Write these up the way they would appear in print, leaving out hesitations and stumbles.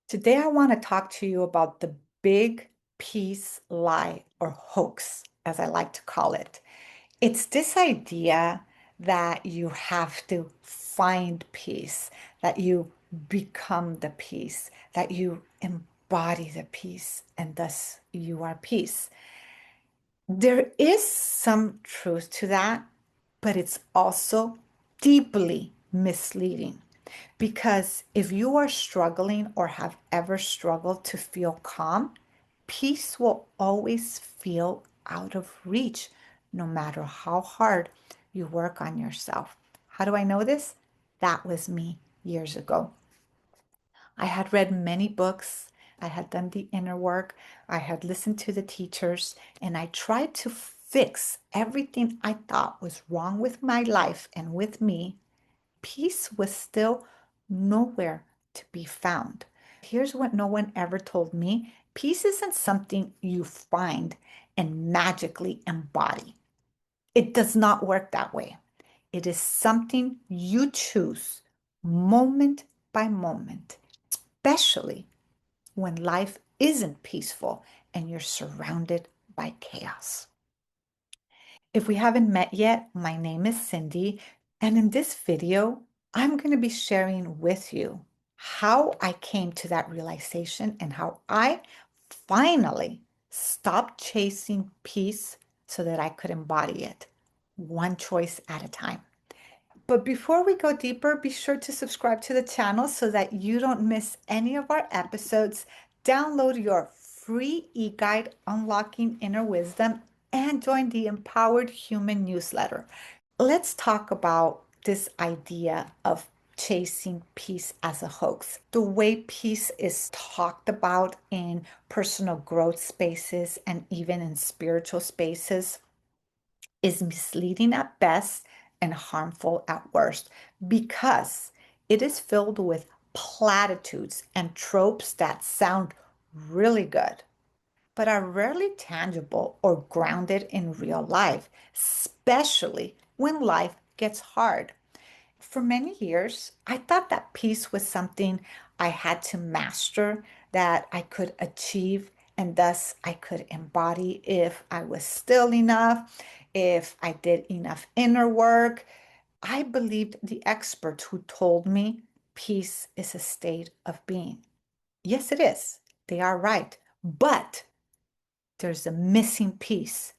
Today, I want to talk to you about the big peace lie or hoax, as I like to call it. It's this idea that you have to find peace, that you become the peace, that you embody the peace, and thus you are peace. There is some truth to that, but it's also deeply misleading. Because if you are struggling or have ever struggled to feel calm, peace will always feel out of reach, no matter how hard you work on yourself. How do I know this? That was me years ago. I had read many books. I had done the inner work. I had listened to the teachers, and I tried to fix everything I thought was wrong with my life and with me. Peace was still nowhere to be found. Here's what no one ever told me: peace isn't something you find and magically embody. It does not work that way. It is something you choose moment by moment, especially when life isn't peaceful and you're surrounded by chaos. If we haven't met yet, my name is Cindy, and in this video, I'm going to be sharing with you how I came to that realization and how I finally stopped chasing peace so that I could embody it, one choice at a time. But before we go deeper, be sure to subscribe to the channel so that you don't miss any of our episodes. Download your free e-guide, Unlocking Inner Wisdom, and join the Empowered Human newsletter. Let's talk about this idea of chasing peace as a hoax. The way peace is talked about in personal growth spaces and even in spiritual spaces is misleading at best and harmful at worst because it is filled with platitudes and tropes that sound really good, but are rarely tangible or grounded in real life, especially when life gets hard. For many years, I thought that peace was something I had to master, that I could achieve, and thus I could embody if I was still enough, if I did enough inner work. I believed the experts who told me peace is a state of being. Yes, it is. They are right. But there's a missing piece.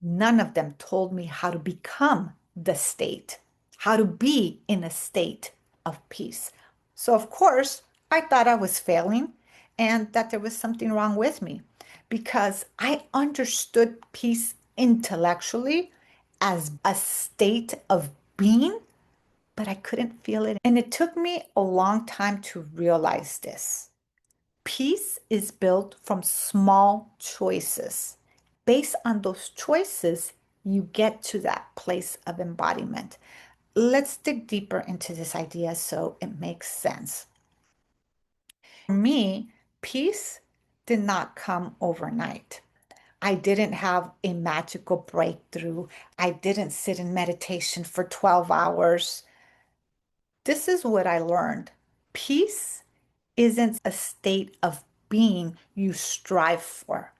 None of them told me how to become the state, how to be in a state of peace. So, of course, I thought I was failing and that there was something wrong with me because I understood peace intellectually as a state of being, but I couldn't feel it. And it took me a long time to realize this. Peace is built from small choices. Based on those choices, you get to that place of embodiment. Let's dig deeper into this idea so it makes sense. For me, peace did not come overnight. I didn't have a magical breakthrough. I didn't sit in meditation for 12 hours. This is what I learned. Peace isn't a state of being you strive for.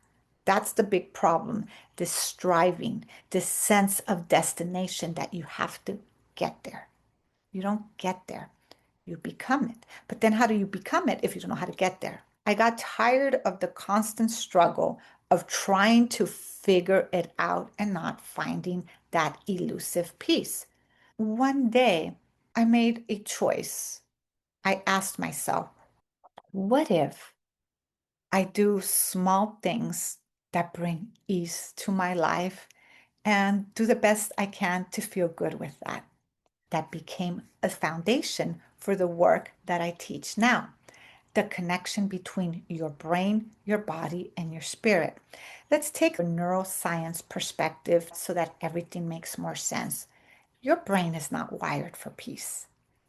That's the big problem. This striving, this sense of destination that you have to get there. You don't get there, you become it. But then, how do you become it if you don't know how to get there? I got tired of the constant struggle of trying to figure it out and not finding that elusive peace. One day, I made a choice. I asked myself, what if I do small things that bring ease to my life and do the best I can to feel good with that? That became a foundation for the work that I teach now. The connection between your brain, your body, and your spirit. Let's take a neuroscience perspective so that everything makes more sense. Your brain is not wired for peace.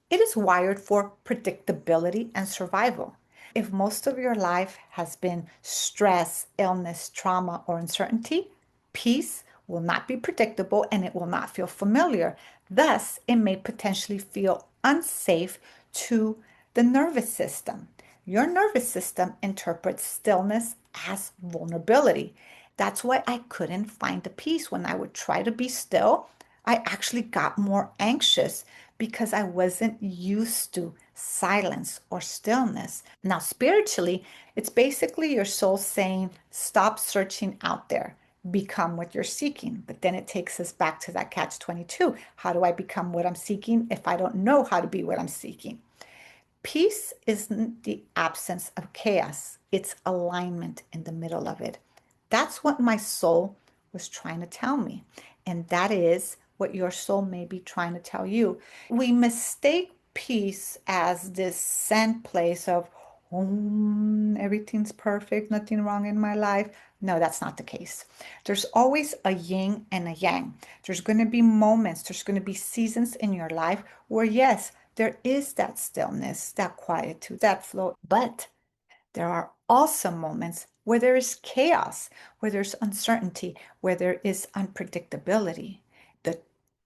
It is wired for predictability and survival. If most of your life has been stress, illness, trauma, or uncertainty, peace will not be predictable and it will not feel familiar. Thus, it may potentially feel unsafe to the nervous system. Your nervous system interprets stillness as vulnerability. That's why I couldn't find the peace when I would try to be still. I actually got more anxious because I wasn't used to silence or stillness. Now, spiritually, it's basically your soul saying, stop searching out there, become what you're seeking. But then it takes us back to that catch 22. How do I become what I'm seeking if I don't know how to be what I'm seeking? Peace isn't the absence of chaos, it's alignment in the middle of it. That's what my soul was trying to tell me. And that is what your soul may be trying to tell you. We mistake peace as this zen place of, everything's perfect, nothing wrong in my life. No, that's not the case. There's always a yin and a yang. There's going to be moments, there's going to be seasons in your life where, yes, there is that stillness, that quietude, that flow. But there are also moments where there is chaos, where there's uncertainty, where there is unpredictability. The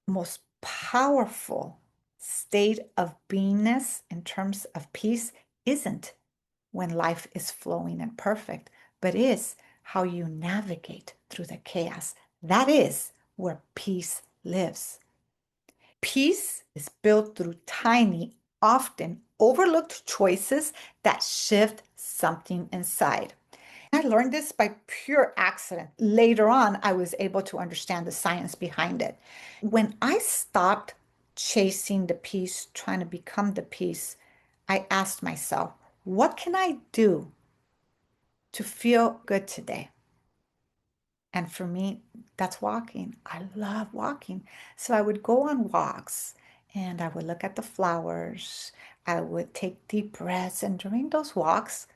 most powerful state of beingness in terms of peace isn't when life is flowing and perfect, but is how you navigate through the chaos. That is where peace lives. Peace is built through tiny, often overlooked choices that shift something inside. I learned this by pure accident. Later on, I was able to understand the science behind it. When I stopped chasing the peace, trying to become the peace, I asked myself, what can I do to feel good today? And for me, that's walking. I love walking. So I would go on walks and I would look at the flowers. I would take deep breaths. And during those walks,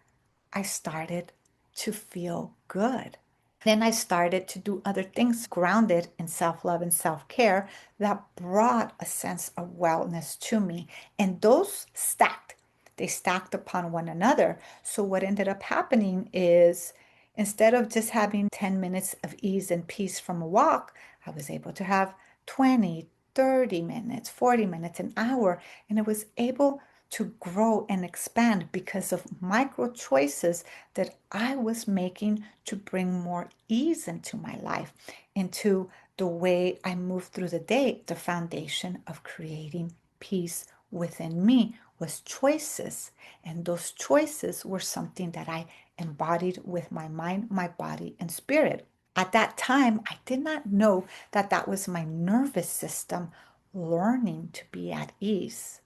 I started to feel good. Then I started to do other things grounded in self love and self care that brought a sense of wellness to me. And those stacked, they stacked upon one another. So, what ended up happening is instead of just having 10 minutes of ease and peace from a walk, I was able to have 20, 30 minutes, 40 minutes, an hour. And I was able to grow and expand because of micro choices that I was making to bring more ease into my life, into the way I move through the day. The foundation of creating peace within me was choices. And those choices were something that I embodied with my mind, my body, and spirit. At that time, I did not know that that was my nervous system learning to be at ease.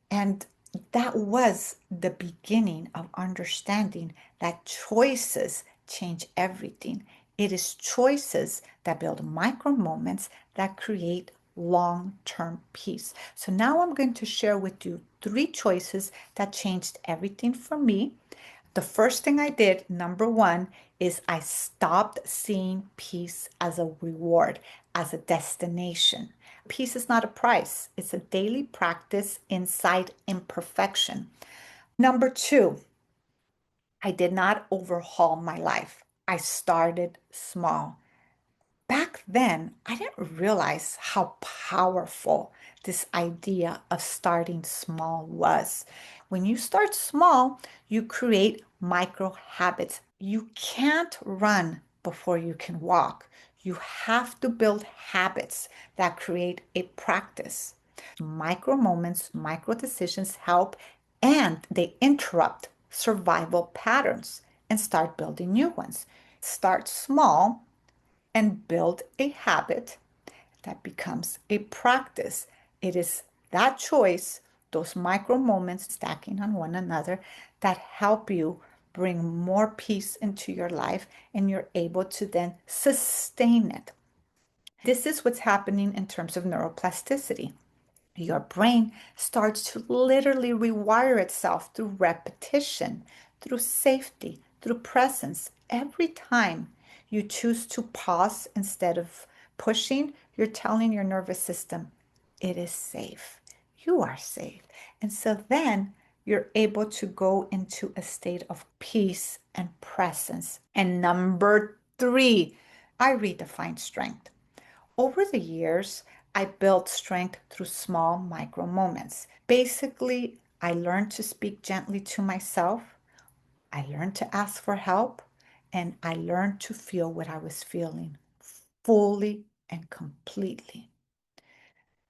And that was the beginning of understanding that choices change everything. It is choices that build micro moments that create long term peace. So now I'm going to share with you three choices that changed everything for me. The first thing I did, number one, is I stopped seeing peace as a reward, as a destination. Peace is not a price, it's a daily practice inside imperfection. Number two, I did not overhaul my life. I started small. Back then, I didn't realize how powerful this idea of starting small was. When you start small, you create micro habits. You can't run before you can walk. You have to build habits that create a practice. Micro moments, micro decisions help, and they interrupt survival patterns and start building new ones. Start small and build a habit that becomes a practice. It is that choice, those micro moments stacking on one another, that help you bring more peace into your life and you're able to then sustain it. This is what's happening in terms of neuroplasticity. Your brain starts to literally rewire itself through repetition, through safety, through presence. Every time you choose to pause instead of pushing, you're telling your nervous system, it is safe. You are safe. And so then you're able to go into a state of peace and presence. And number three, I redefine strength. Over the years, I built strength through small micro moments. Basically, I learned to speak gently to myself. I learned to ask for help. And I learned to feel what I was feeling fully and completely.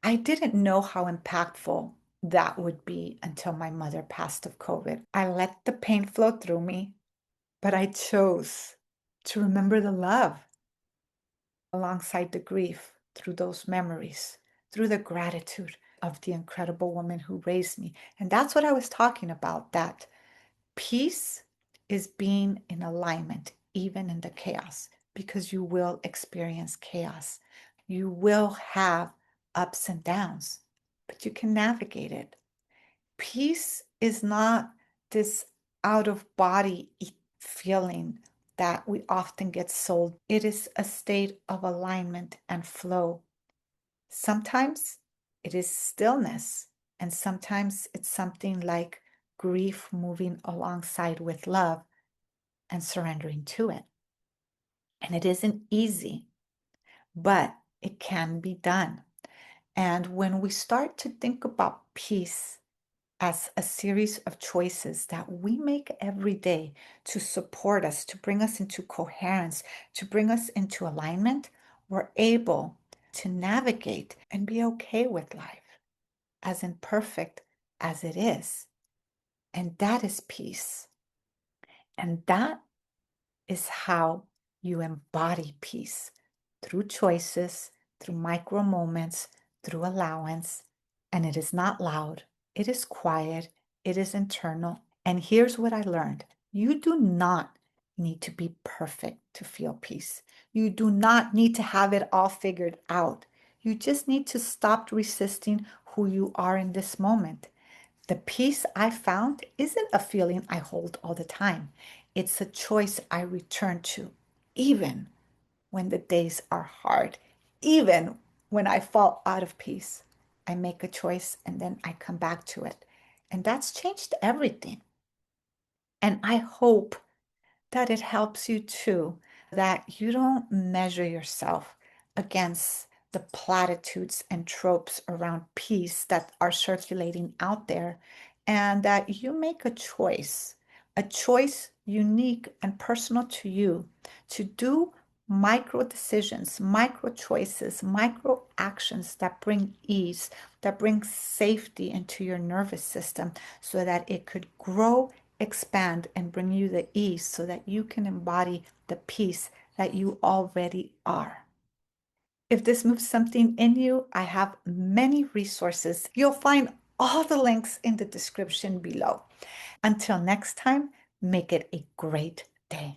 I didn't know how impactful that would be until my mother passed of COVID. I let the pain flow through me, but I chose to remember the love alongside the grief through those memories, through the gratitude of the incredible woman who raised me. And that's what I was talking about, that peace is being in alignment, even in the chaos, because you will experience chaos. You will have ups and downs, but you can navigate it. Peace is not this out of body feeling that we often get sold. It is a state of alignment and flow. Sometimes it is stillness, and sometimes it's something like grief moving alongside with love and surrendering to it. And it isn't easy, but it can be done. And when we start to think about peace as a series of choices that we make every day to support us, to bring us into coherence, to bring us into alignment, we're able to navigate and be okay with life, as imperfect as it is. And that is peace. And that is how you embody peace through choices, through micro moments, through allowance. And it is not loud, it is quiet, it is internal. And here's what I learned: you do not need to be perfect to feel peace. You do not need to have it all figured out. You just need to stop resisting who you are in this moment. The peace I found isn't a feeling I hold all the time. It's a choice I return to, even when the days are hard, even when I fall out of peace. I make a choice and then I come back to it. And that's changed everything. And I hope that it helps you too, that you don't measure yourself against the platitudes and tropes around peace that are circulating out there, and that you make a choice unique and personal to you, to do micro decisions, micro choices, micro actions that bring ease, that bring safety into your nervous system so that it could grow, expand, and bring you the ease so that you can embody the peace that you already are. If this moves something in you, I have many resources. You'll find all the links in the description below. Until next time, make it a great day.